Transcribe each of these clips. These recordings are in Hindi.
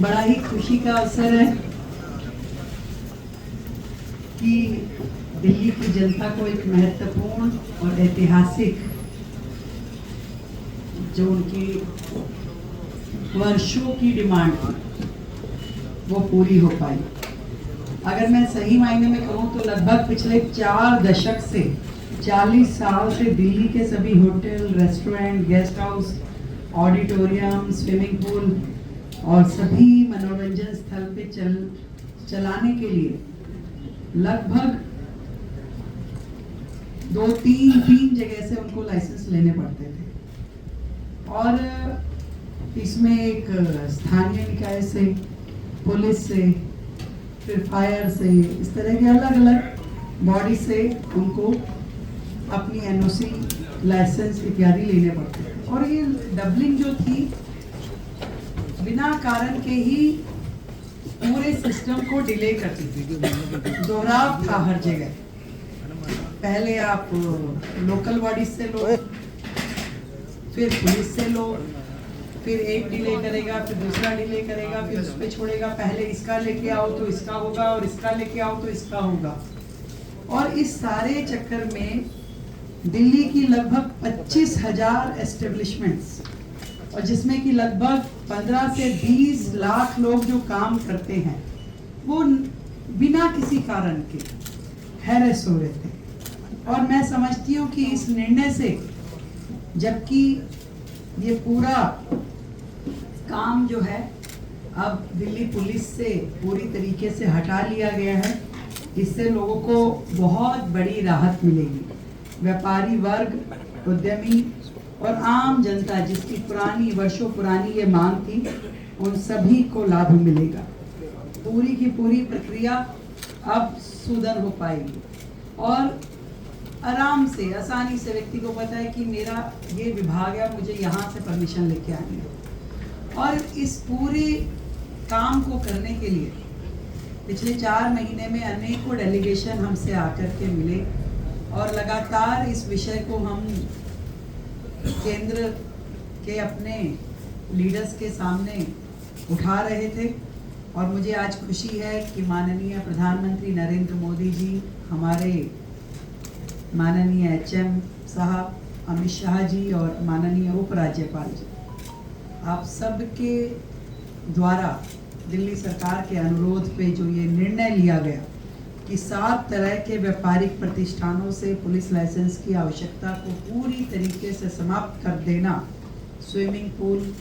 बड़ा ही खुशी का अवसर है कि दिल्ली की जनता को एक महत्वपूर्ण और ऐतिहासिक जो उनकी वर्षों की डिमांड थी वो पूरी हो पाई। अगर मैं सही मायने में कहूँ तो लगभग पिछले 4 दशक से 40 साल से दिल्ली के सभी hotel, restaurant, guest house, auditorium, swimming pool और सभी मनोरंजन स्थल पे चलाने के लिए लगभग 2-3 जगह से उनको लाइसेंस लेने पड़ते थे। और इसमें एक स्थानीय निकाय से, पुलिस से, फिर फायर से, इस तरह के अलग अलग बॉडी से उनको अपनी एनओसी, लाइसेंस इत्यादि लेने पड़ते थे। और ये डबलिंग जो थी बिना कारण के ही पूरे सिस्टम को डिले करती थी। दोहराव था हर जगह। पहले आप लोकल बॉडी से लो, फिर पुलिस से लो, फिर एक डिले करेगा, फिर दूसरा डिले करेगा, फिर उस पे छोड़ेगा, पहले इसका लेके आओ तो इसका होगा और इसका लेके आओ तो इसका होगा। और इस सारे चक्कर में दिल्ली की लगभग 25,000 एस्टेब्लिशमेंट्स और जिसमें कि लगभग 15 से 20 लाख लोग जो काम करते हैं वो बिना किसी कारण के हैरेस हो रहे थे। और मैं समझती हूँ कि इस निर्णय से, जबकि ये पूरा काम जो है अब दिल्ली पुलिस से पूरी तरीके से हटा लिया गया है, इससे लोगों को बहुत बड़ी राहत मिलेगी। व्यापारी वर्ग, उद्यमी और आम जनता जिसकी पुरानी वर्षों पुरानी ये मांग थी, उन सभी को लाभ मिलेगा। पूरी की पूरी प्रक्रिया अब सुदृढ़ हो पाएगी और आराम से, आसानी से व्यक्ति को पता है कि मेरा ये विभाग है, मुझे यहाँ से परमिशन लेके आनी है। और इस पूरे काम को करने के लिए पिछले 4 महीने में अनेकों डेलीगेशन हमसे आकर के मिले और लगातार इस विषय को हम केंद्र के अपने लीडर्स के सामने उठा रहे थे। और मुझे आज खुशी है कि माननीय प्रधानमंत्री नरेंद्र मोदी जी, हमारे माननीय HM साहब अमित शाह जी और माननीय उपराज्यपाल जी, आप सबके द्वारा दिल्ली सरकार के अनुरोध पे जो ये निर्णय लिया गया कि 7 तरह के व्यापारिक प्रतिष्ठानों से पुलिस लाइसेंस की आवश्यकता को पूरी तरीके से समाप्त कर देना, swimming pool,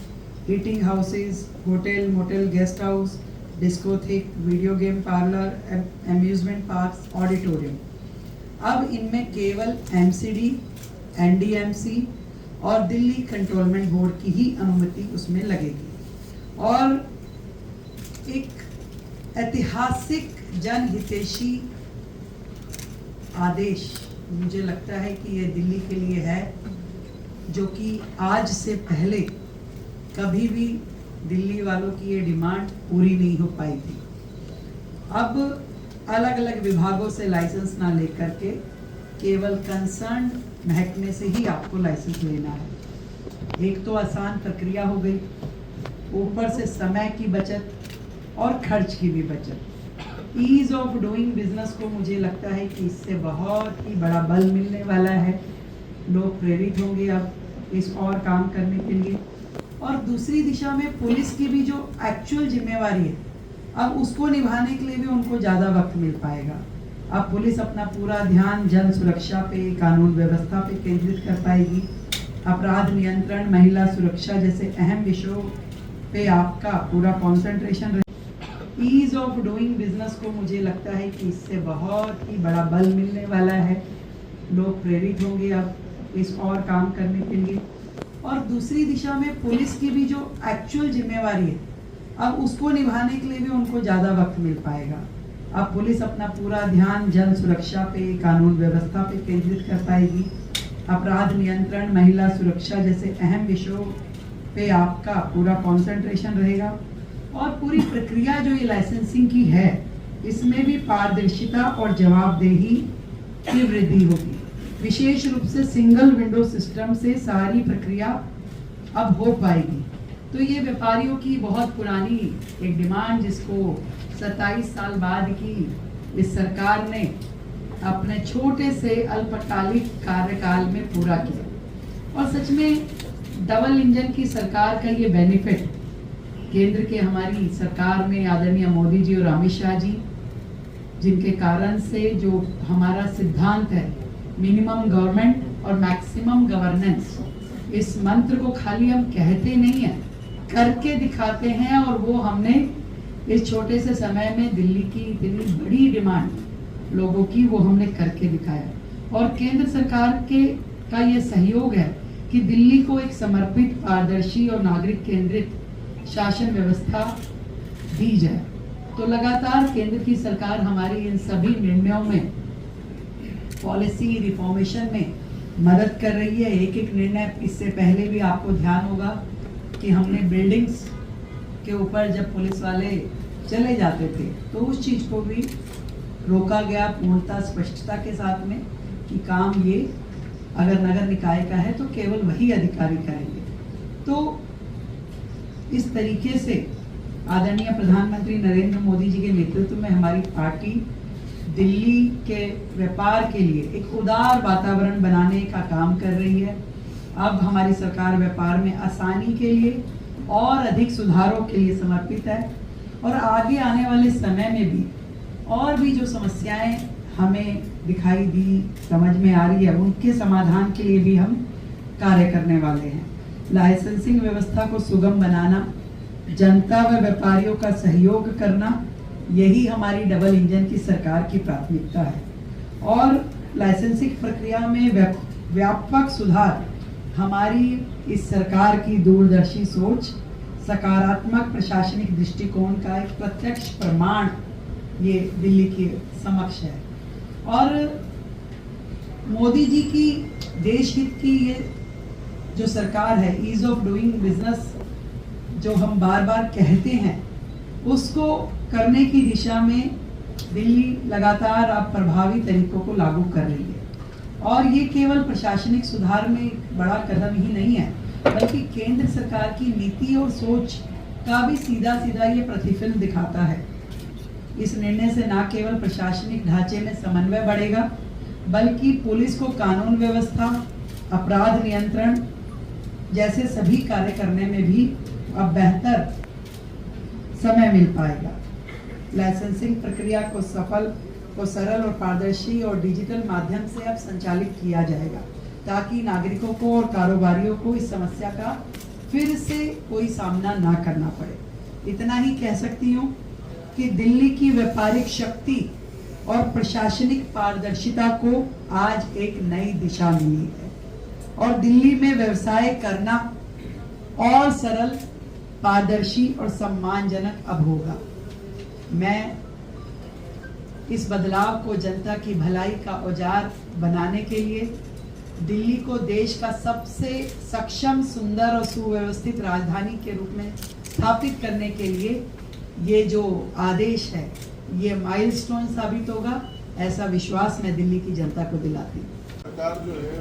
eating houses, hotel, motel, guest house, discotheque, video game parlour, amusement parks, auditorium, अब इनमें केवल MCD, NDMC और दिल्ली कंट्रोलमेंट बोर्ड की ही अनुमति उसमें लगेगी। और एक ऐतिहासिक जनहितैषी आदेश मुझे लगता है कि ये दिल्ली के लिए है, जो कि आज से पहले कभी भी दिल्ली वालों की ये डिमांड पूरी नहीं हो पाई थी। अब अलग अलग विभागों से लाइसेंस ना लेकर के केवल कंसर्न महकमे से ही आपको लाइसेंस लेना है। एक तो आसान प्रक्रिया हो गई, ऊपर से समय की बचत और खर्च की भी बचत। ईज ऑफ डूइंग बिजनेस को मुझे लगता है कि इससे बहुत ही बड़ा बल मिलने वाला है। लोग प्रेरित होंगे अब इस और काम करने के लिए। और दूसरी दिशा में पुलिस की भी जो एक्चुअल जिम्मेवारी है, अब उसको निभाने के लिए भी उनको ज़्यादा वक्त मिल पाएगा। अब पुलिस अपना पूरा ध्यान जन सुरक्षा पे, कानून व्यवस्था पे केंद्रित कर पाएगी। अपराध नियंत्रण, महिला सुरक्षा जैसे अहम विषयों पे आपका पूरा कॉन्सेंट्रेशन रहे। ईज ऑफ डूइंग बिजनेस को मुझे लगता है कि इससे बहुत ही बड़ा बल मिलने वाला है। लोग प्रेरित होंगे अब इस और काम करने के लिए। और दूसरी दिशा में पुलिस की भी जो एक्चुअल जिम्मेवारी है, अब उसको निभाने के लिए भी उनको ज़्यादा वक्त मिल पाएगा। अब पुलिस अपना पूरा ध्यान जन सुरक्षा पे, कानून व्यवस्था पे केंद्रित कर पाएगी। अपराध नियंत्रण, महिला सुरक्षा जैसे अहम विषयों पे आपका पूरा कंसंट्रेशन रहेगा। और पूरी प्रक्रिया जो ये लाइसेंसिंग की है, इसमें भी पारदर्शिता और जवाबदेही की वृद्धि होगी। विशेष रूप से सिंगल विंडो सिस्टम से सारी प्रक्रिया अब हो पाएगी। तो ये व्यापारियों की बहुत पुरानी एक डिमांड, जिसको 27 साल बाद की इस सरकार ने अपने छोटे से अल्पकालिक कार्यकाल में पूरा किया। और सच में डबल इंजन की सरकार का ये बेनिफिट केंद्र के हमारी सरकार में आदरणीय मोदी जी और अमित शाह जी, जिनके कारण से जो हमारा सिद्धांत है मिनिमम गवर्नमेंट और मैक्सिमम गवर्नेंस, इस मंत्र को खाली हम कहते नहीं हैं, करके दिखाते हैं। और वो हमने इस छोटे से समय में दिल्ली की इतनी बड़ी डिमांड लोगों की, वो हमने करके दिखाया। और केंद्र सरकार का ये सहयोग है कि दिल्ली को एक समर्पित, पारदर्शी और नागरिक केंद्रित शासन व्यवस्था दी जाए। तो लगातार केंद्र की सरकार हमारी इन सभी निर्णयों में, पॉलिसी रिफॉर्मेशन में मदद कर रही है। एक एक निर्णय, इससे पहले भी आपको ध्यान होगा कि हमने बिल्डिंग्स के ऊपर जब पुलिस वाले चले जाते थे तो उस चीज को भी रोका गया पूर्णता स्पष्टता के साथ में कि काम ये अगर नगर निकाय का है तो केवल वही अधिकारी करेंगे। तो इस तरीके से आदरणीय प्रधानमंत्री नरेंद्र मोदी जी के नेतृत्व में हमारी पार्टी दिल्ली के व्यापार के लिए एक उदार वातावरण बनाने का काम कर रही है। अब हमारी सरकार व्यापार में आसानी के लिए और अधिक सुधारों के लिए समर्पित है। और आगे आने वाले समय में भी और भी जो समस्याएं हमें दिखाई दी, समझ में आ रही है, उनके समाधान के लिए भी हम कार्य करने वाले हैं। लाइसेंसिंग व्यवस्था को सुगम बनाना, जनता व व्यापारियों का सहयोग करना, यही हमारी डबल इंजन की सरकार की प्राथमिकता है। और लाइसेंसिंग प्रक्रिया में व्यापक सुधार हमारी इस सरकार की दूरदर्शी सोच, सकारात्मक प्रशासनिक दृष्टिकोण का एक प्रत्यक्ष प्रमाण ये दिल्ली के समक्ष है। और मोदी जी की देश हित की ये जो सरकार है, ईज ऑफ डूइंग बिजनेस, जो हम बार बार कहते हैं, उसको करने की दिशा में दिल्ली लगातार अब प्रभावी तरीकों को लागू कर रही है। और ये केवल प्रशासनिक सुधार में एक बड़ा कदम ही नहीं है, बल्कि केंद्र सरकार की नीति और सोच का भी सीधा सीधा ये प्रतिफल दिखाता है। इस निर्णय से न केवल प्रशासनिक ढांचे में समन्वय बढ़ेगा, बल्कि पुलिस को कानून व्यवस्था, अपराध नियंत्रण जैसे सभी कार्य करने में भी अब बेहतर समय मिल पाएगा। लाइसेंसिंग प्रक्रिया को सरल और पारदर्शी और डिजिटल माध्यम से अब संचालित किया जाएगा, ताकि नागरिकों को और कारोबारियों को इस समस्या का फिर से कोई सामना ना करना पड़े। इतना ही कह सकती हूँ कि दिल्ली की व्यापारिक शक्ति और प्रशासनिक पारदर्शिता को आज एक नई दिशा मिली है और दिल्ली में व्यवसाय करना और सरल, पारदर्शी और सम्मानजनक अब होगा। मैं इस बदलाव को जनता की भलाई का औजार बनाने के लिए, दिल्ली को देश का सबसे सक्षम, सुंदर और सुव्यवस्थित राजधानी के रूप में स्थापित करने के लिए ये जो आदेश है, ये माइलस्टोन साबित होगा, ऐसा विश्वास मैं दिल्ली की जनता को दिलाती हूँ। सरकार जो है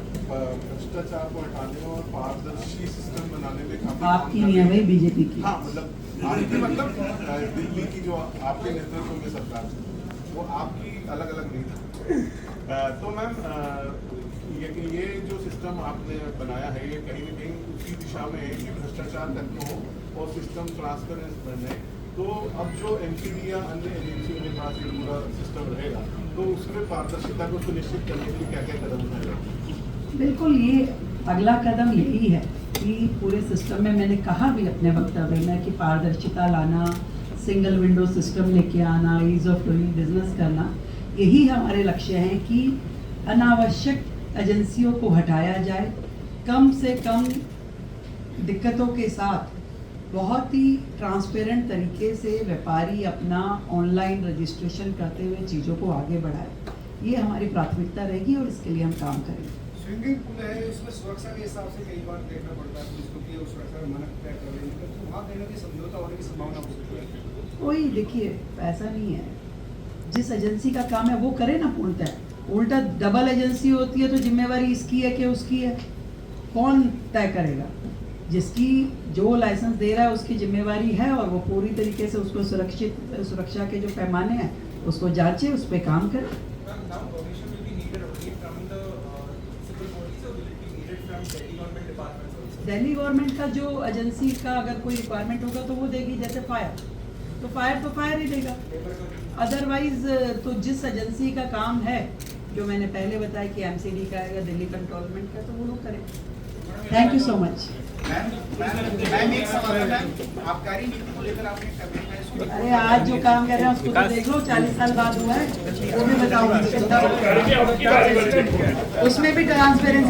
भ्रष्टाचार को हटाने और पारदर्शी सिस्टम बनाने में काफी आपकी नहीं है भाई, बीजेपी की। हाँ, मतलब दिल्ली की जो आपके नेतृत्व में सरकार है, वो आपकी अलग अलग नहीं था। तो मैम, ये जो सिस्टम आपने बनाया है, ये कहीं न कहीं उसी दिशा में है कि भ्रष्टाचार खत्म हो और सिस्टम ट्रांसपेरेंट बने। तो अब जो एमसीडी या अन्य एजेंसियों के पास ये पूरा सिस्टम रहेगा, तो उसमें पारदर्शिता को सुनिश्चित करने के लिए क्या क्या कदम उठाएगा? बिल्कुल, ये अगला कदम यही है कि पूरे सिस्टम में, मैंने कहा भी अपने वक्तव्य में कि पारदर्शिता लाना, सिंगल विंडो सिस्टम लेके आना, ईज ऑफ डूइंग बिजनेस करना, यही हमारे लक्ष्य हैं कि अनावश्यक एजेंसियों को हटाया जाए, कम से कम दिक्कतों के साथ बहुत ही ट्रांसपेरेंट तरीके से व्यापारी अपना ऑनलाइन रजिस्ट्रेशन करते हुए चीज़ों को आगे बढ़ाए। ये हमारी प्राथमिकता रहेगी और इसके लिए हम काम करेंगे। स्विमिंग पूल है, उसमें सुरक्षा के हिसाब से कई बार देखना पड़ता है पुलिस को कि उस सुरक्षा में मना तय कर रही है, तो वहाँ कहीं ना कहीं समझौता होने की संभावना हो सकती है। कोई, देखिए, ऐसा नहीं है, जिस एजेंसी का काम है वो करे ना पूर्णतः। उल्टा डबल एजेंसी होती है तो जिम्मेवारी इसकी है कि उसकी है, कौन तय करेगा? जिसकी जो लाइसेंस दे रहा है उसकी जिम्मेवारी है और वो पूरी तरीके से उसको सुरक्षा के जो पैमाने हैं उसको जांचे, उस पर काम करे। Now permission will be needed only from the civil bodies or will it be needed from Delhi government departments also? Delhi government का जो एजेंसी का अगर कोई रिक्वायरमेंट होगा तो वो देगी, जैसे फायर तो फायर ही देगा। अदरवाइज तो जिस एजेंसी का काम है, जो मैंने पहले बताया कि एमसीडी का है या दिल्ली कंट्रोलमेंट का, तो वो लोग करें। Thank you so much. Ma'am एक सवाल है मैम, आबकारी नीति को लेकर आपने कैबिनेट में इसको अरे आज जो काम कर रहे हैं उसको तो देख लो, 40 साल बाद हुआ है, वो भी बताऊंगी। उसमें भी ट्रांसपेरेंसी